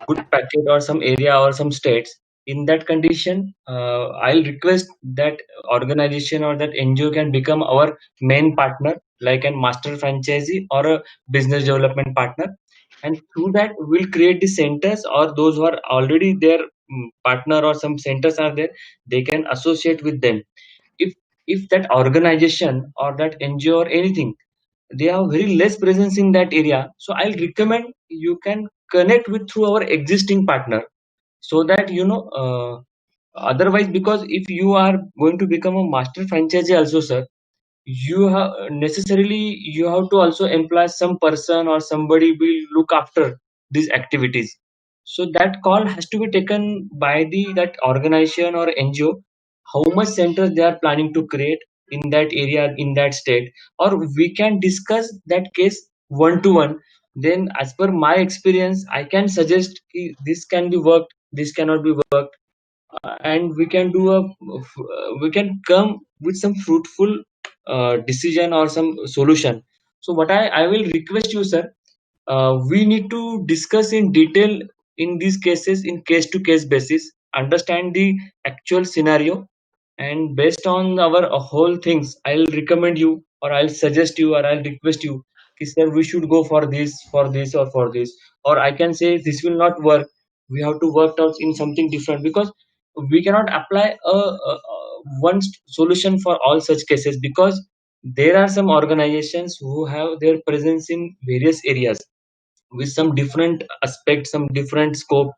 good packet or some area or some states, in that condition, I'll request that organization or that NGO can become our main partner, like a master franchisee or a business development partner, and through that we'll create the centers, or those who are already their partner or some centers are there, they can associate with them. If that organization or that NGO or anything, they have very less presence in that area, so I'll recommend you can connect with through our existing partner, so that otherwise, because if you are going to become a master franchisee also, sir, you have necessarily you have to also employ some person or somebody will look after these activities. So that call has to be taken by the that organization or NGO, how much centers they are planning to create in that area, in that state, or we can discuss that case one to one. Then as per my experience, I can suggest ki this can be worked, this cannot be worked, and we can do we can come with some fruitful decision or some solution. So what I will request you, sir, we need to discuss in detail in these cases, in case to case basis, understand the actual scenario, and based on our whole things, I'll recommend you, or I'll suggest you, or I'll request you, "Ki, sir, we should go for this, or for this," or I can say this will not work. We have to work out in something different, because we cannot apply one solution for all such cases, because there are some organizations who have their presence in various areas with some different aspects, some different scope.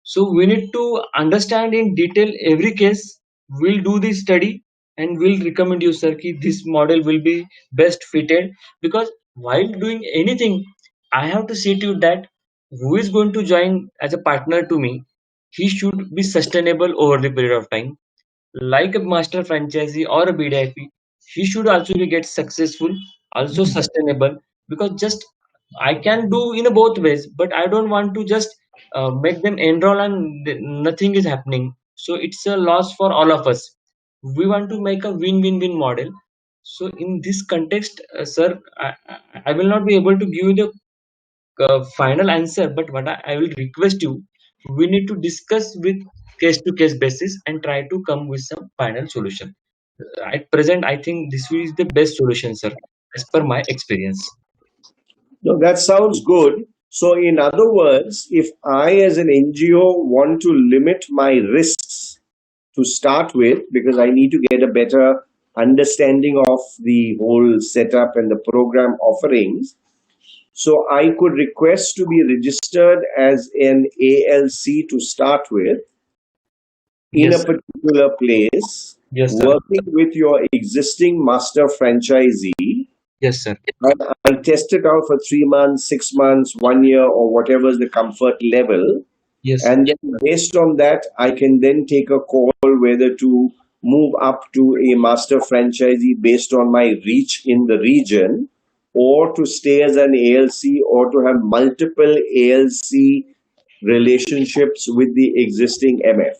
So we need to understand in detail every case. We'll do the study and we'll recommend you, sir, ki this model will be best fitted. Because while doing anything, I have to see to that who is going to join as a partner to me, he should be sustainable over the period of time, like a master franchisee or a BDIP. He should also be get successful, also sustainable, because just I can do in a both ways, but I don't want to just make them enroll and nothing is happening. So it's a loss for all of us. We want to make a win-win-win model. So in this context, sir, I will not be able to give you the final answer, but what I will request you, we need to discuss with case to case basis and try to come with some final solution. At present, I think this is the best solution, sir, as per my experience.
No, that sounds good. So, in other words, if I as an NGO want to limit my risks to start with, because I need to get a better understanding of the whole setup and the program offerings, so I could request to be registered as an ALC to start with in a
Yes, sir.
particular place,
Yes, sir.
working with your existing master franchisee.
Yes, sir.
I test it out for 3 months, 6 months, 1 year, or whatever is the comfort level.
Yes.
And then based on that, I can then take a call whether to move up to a master franchisee based on my reach in the region, or to stay as an ALC, or to have multiple ALC relationships with the existing MF.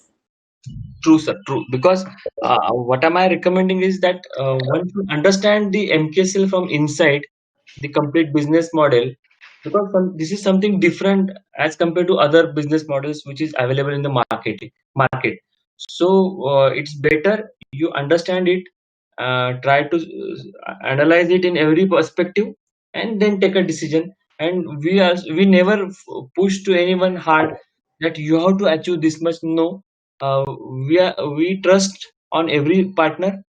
True, sir. True. Because what am I recommending is that one should understand the MKCL from inside, the complete business model, because this is something different as compared to other business models which is available in the market. So it's better you understand it, try to analyze it in every perspective, and then take a decision. And we never push to anyone hard that you have to achieve this much. No, uh, we trust on every partner.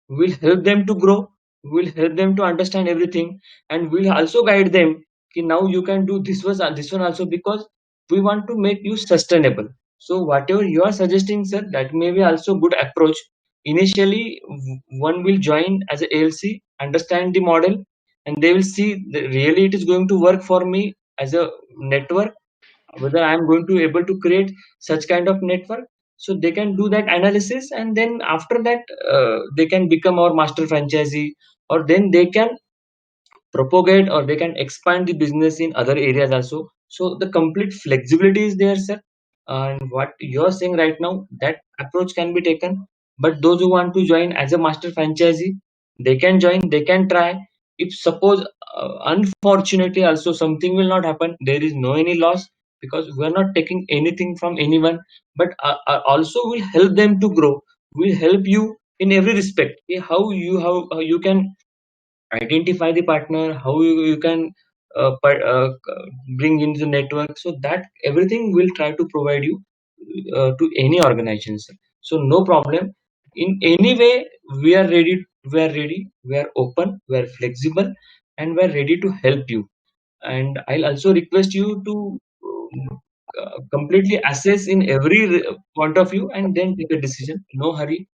We'll help them to grow, we'll help them to understand everything, and we'll also guide them ki now you can do this one also, because we want to make you sustainable. So whatever you are suggesting, sir, that may be also good approach. Initially one will join as a ALC, understand the model, and they will see that really it is going to work for me as a network, whether I'm going to able to create such kind of network. So they can do that analysis, and then after that they can become our master franchisee, or then they can propagate or they can expand the business in other areas also. So the complete flexibility is there, sir. And what you're saying right now, that approach can be taken. But those who want to join as a master franchisee, they can join, they can try. If suppose unfortunately also something will not happen, there is no any loss, because we are not taking anything from anyone, but also will help them to grow. Will help you in every respect. How you can identify the partner, how you can bring into the network, so that everything will try to provide you to any organization, sir. So no problem. In any way we are open, we are flexible, and we are ready to help you. And I'll also request you to completely assess in every point of view and then take a decision. No hurry.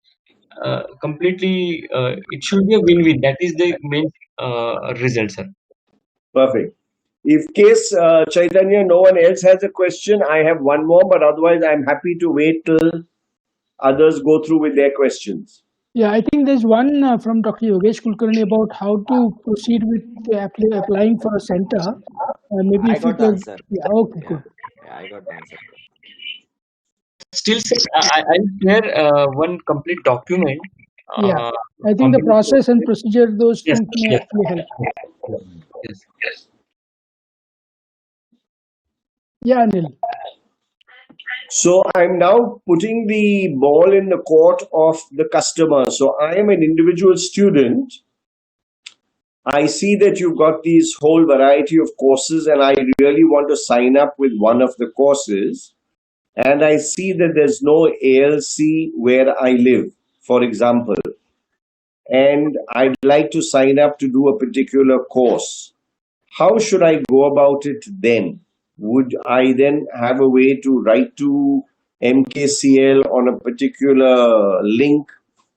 Completely it should be a win-win. That is the main result, sir.
Perfect. If case Chaitanya, no one else has a question, I have one more, but otherwise I'm happy to wait till others go through with their questions.
Yeah, I think there's one from Dr. Yogesh Kulkarni about how to proceed with applying for a center. Maybe
I
if you
got the
could,
answer.
yeah, okay,
Yeah,
good.
yeah, I got the answer.
Still, sir, I'll share one complete document
Yeah,
uh,
I think
on
the
the.
process and procedure, those
Yes,
things may
yes,
actually help.
yes, yes.
Yeah, Anil.
So I'm now putting the ball in the court of the customer. So I am an individual student. I see that you've got these whole variety of courses, and I really want to sign up with one of the courses. And I see that there's no ALC where I live, for example, and I'd like to sign up to do a particular course. How should I go about it then? Would I then have a way to write to MKCL on a particular link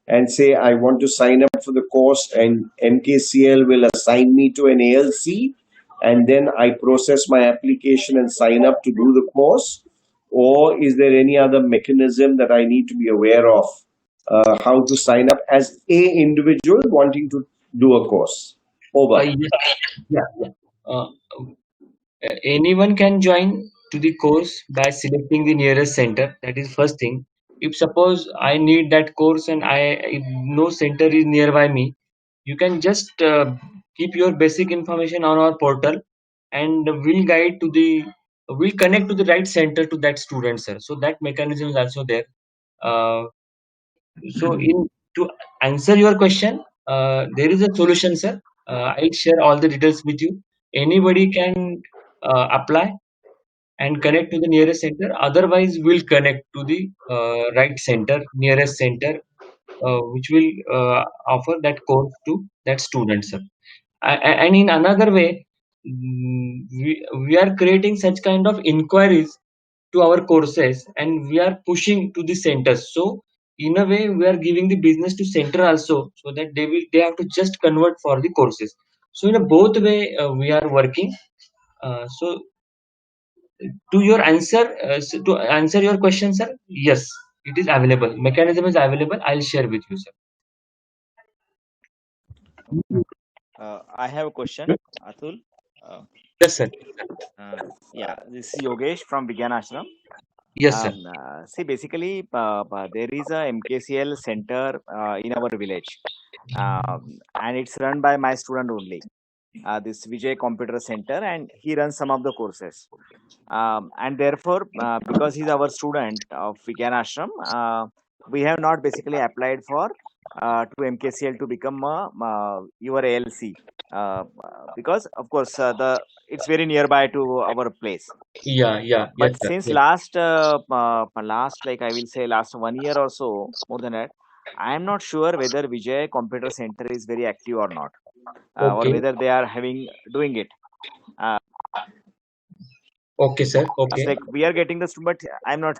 and say, I want to sign up for the course, and MKCL will assign me to an ALC, and then I process my application and sign up to do the course? Or is there any other mechanism that I need to be aware of, how to sign up as a individual wanting to do a course? Over.
Yes, yeah, yeah. Anyone can join to the course by selecting the nearest center. That is first thing. If suppose I need that course and if no center is nearby me, you can just keep your basic information on our portal, and we'll connect to the right center to that student, sir. So that mechanism is also there. Uh, so in to answer your question, there is a solution, sir. I'll share all the details with you. Anybody can apply and connect to the nearest center. Otherwise, we'll connect to the right center, nearest center, which will offer that course to that student, sir. And in another way, we are creating such kind of inquiries to our courses, and we are pushing to the centers. So in a way, we are giving the business to center also, so that they have to just convert for the courses. So in a both way, we are working. So to your answer, to answer your question, sir, yes, it is available. Mechanism is available. I'll share with you, sir.
I have a question, Atul. Uh,
Yes, sir.
yeah, this is Yogesh from Vigyan Ashram.
Yes, sir.
See, basically, there is a MKCL center in our village, and it's run by my student only. This Vijay Computer Center, and he runs some of the courses. And therefore, because he's our student of Vigyan Ashram, we have not basically applied for to MKCL to become your ALC, because of course the it's very nearby to our place.
Yeah, yeah, yes,
But
sir.
since
Yes.
last like I will say last 1 year or so, more than that, I am not sure whether Vijay Computer Center is very active or not, or
Okay.
whether they are having doing it. Uh,
Okay, sir.
it's
Okay.
like we are getting this, but I'm not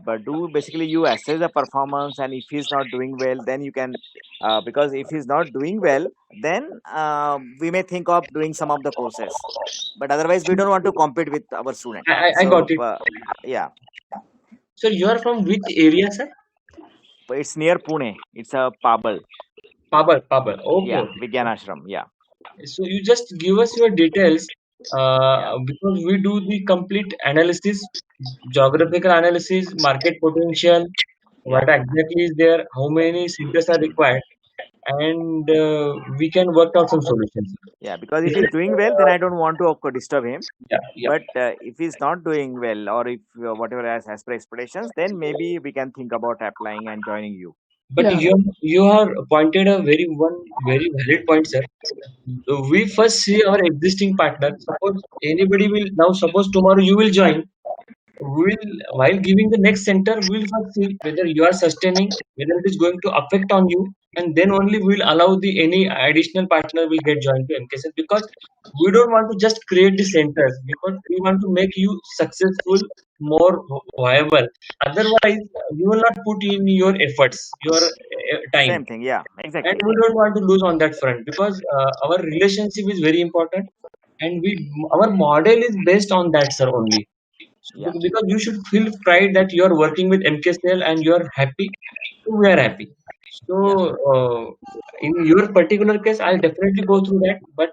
but do basically you assess the performance, and if he's not doing well, then you can, because if he's not doing well, then we may think of doing some of the courses, but otherwise we don't want to compete with our student.
I got
So
it.
yeah,
Sir, you are from which area, sir?
but it's near Pune. It's a Pabal.
Pabal, Pabal. Okay,
Yeah,
okay.
Vigyan Ashram. Yeah,
So you just give us your details,
yeah,
because we do the complete analysis, geographical analysis, market potential,
yeah,
what exactly is there, how many centers are required, and we can work out some solutions.
yeah. Because if
Because,
he's doing well, then I don't want to of course disturb him.
yeah, yeah.
But if he's not doing well, or if whatever as per expectations, then maybe we can think about applying and joining you.
But
Yeah,
you have pointed a very valid point, sir. We first see our existing partner. Suppose anybody will now. Suppose tomorrow you will join. Will while giving the next center, we'll first see whether you are sustaining, whether it is going to affect on you, and then only we'll allow the any additional partner will get joined to MKSS, because we don't want to just create the centers, because we want to make you successful, more viable. Otherwise, you will not put in your efforts, your time,
Same thing. Yeah,
and
exactly.
we don't want to lose on that front, because our relationship is very important, and we our model is based on that, sir, only. So,
Yeah,
because you should feel pride that you are working with MKCL and you are happy, so we are happy. So,
yeah,
in your particular case, I'll definitely go through that. But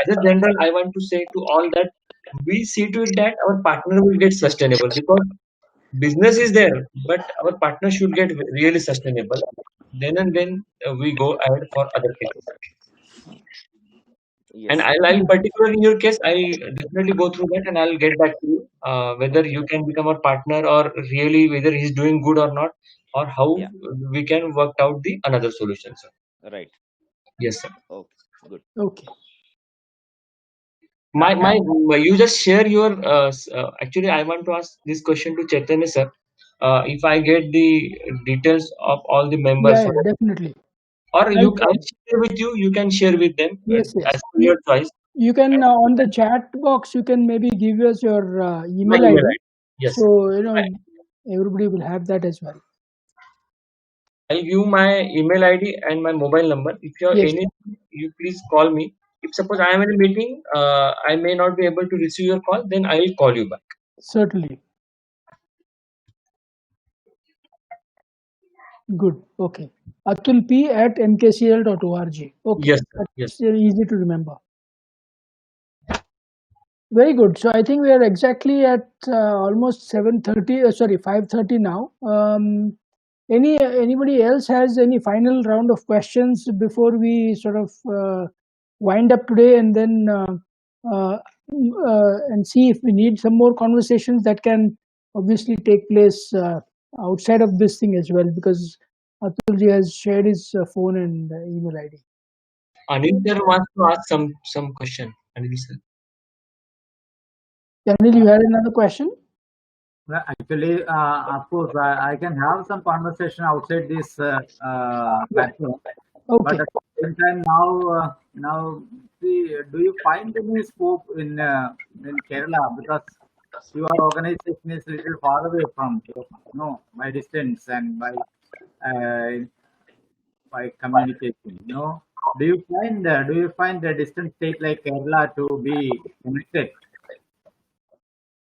as a general, I want to say to all that we see to it that our partner will get sustainable, because business is there, but our partner should get really sustainable. Then and then we go ahead for other cases. And
yes,
I'll particular in your case, I'll definitely go through that and I'll get back to you, whether you can become a partner, or really whether he's doing good or not, or how
yeah,
we can work out the another solution, sir.
right.
Yes, sir.
Okay, good.
okay.
My you just share your actually I want to ask this question to Chaitanya, sir. If I get the details of all the members,
Yeah, yeah, definitely.
or
I'll,
I'll share with you, you can share with them,
yes, yes.
as per your choice.
You can on the chat box. You can maybe give us your
My
email
email
ID,
ID. Yes.
so everybody will have that as well.
I'll give my email ID and my mobile number. If you have
Yes,
any, you please call me. If suppose I am in a meeting, I may not be able to receive your call, then I will call you back.
certainly. Good. Okay. Atulp at mkcl.org. Okay,
Yes, sir. Yes.
that's easy to remember. Very good. So I think we are exactly at almost 7:30. Sorry, 5:30 now. Anybody else has any final round of questions before we sort of wind up today, and then uh, and see if we need some more conversations that can obviously take place outside of this thing as well, because Atulji has shared his phone and email ID.
Anil sir wants to ask some question. Anil sir.
Anil, you had another question?
Well, actually, of course, I can have some conversation outside this
Yeah.
platform, but
Okay.
at the same time, now, see, do you find any scope in Kerala, because your organization is a little far away from here, by distance and uh, by communication, do you find a distant state like Kerala to be connected?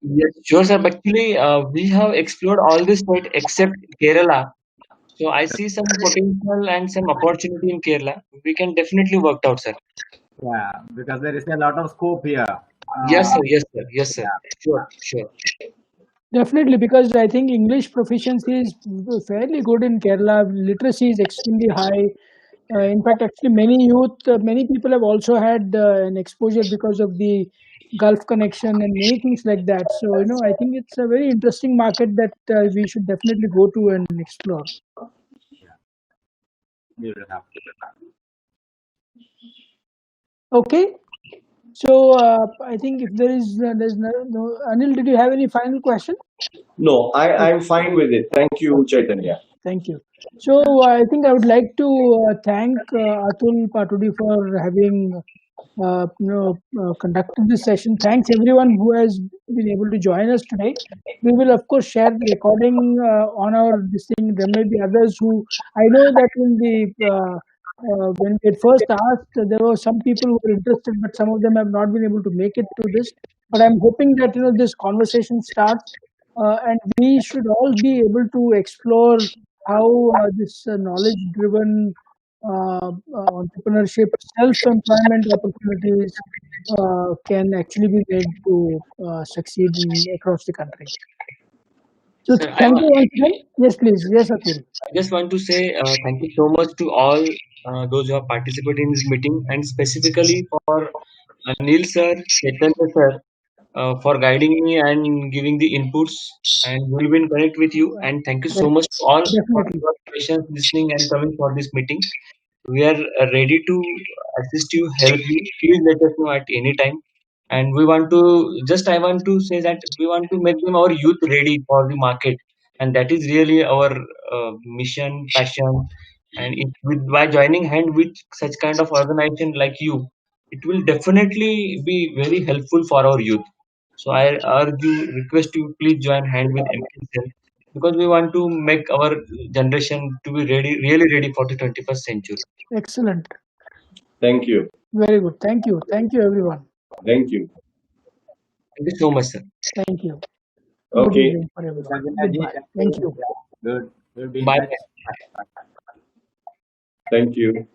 Yes, sure, sir. But actually, we have explored all the state except Kerala. So I see some potential and some opportunity in Kerala. We can definitely work out, sir.
Yeah, because there is a lot of scope here.
Yes, sir. Yes, sir. Yes, sir.
Yeah,
Sure, sure.
Definitely, because I think English proficiency is fairly good in Kerala. Literacy is extremely high. In fact, actually, many youth, many people have also had an exposure because of the Gulf connection and many things like that. So, I think it's a very interesting market that we should definitely go to and explore.
yeah, we will have.
Okay. So, I think if there's no, Anil, did you have any final question?
No,
Okay.
I'm fine with it. Thank you, Chaitanya.
Thank you. So I think I would like to thank Atul Patudi for having conducted this session. Thanks everyone who has been able to join us today. We will of course share the recording on our this thing. There may be others who I know that in the when we had first asked, there were some people who were interested, but some of them have not been able to make it to this. But I'm hoping that this conversation starts, and we should all be able to explore how this knowledge-driven entrepreneurship, self-employment opportunities can actually be made to succeed across the country. So
Sir,
thank you once again. Yes, please. Yes, Atul.
I just want to say thank you so much to all those who have participated in this meeting, and specifically for Neil sir, Chaitanya sir, for guiding me and giving the inputs. And we'll be in connect with you. And thank you so
Well,
much to all for
definitely.
your patience, listening, and coming for this meeting. We are ready to assist you, help you. Please let us know at any time. And we want to I want to say that we want to make them our youth ready for the market, and that is really our mission, passion. And by joining hand with such kind of organization like you, it will definitely be very helpful for our youth. So I urge you, request you, please join hand with MKCL because we want to make our generation to be ready, really ready for the 21st century.
Excellent.
Thank you.
Very good. Thank you. Thank you, everyone.
Thank you.
Thank you so much, sir.
Thank you. Good
Okay.
evening for everyone.
Chaitanya
Goodbye.
thank
Thank
you.
you.
Yeah, good. We'll be in
Bye.
touch.
Bye.
Thank you.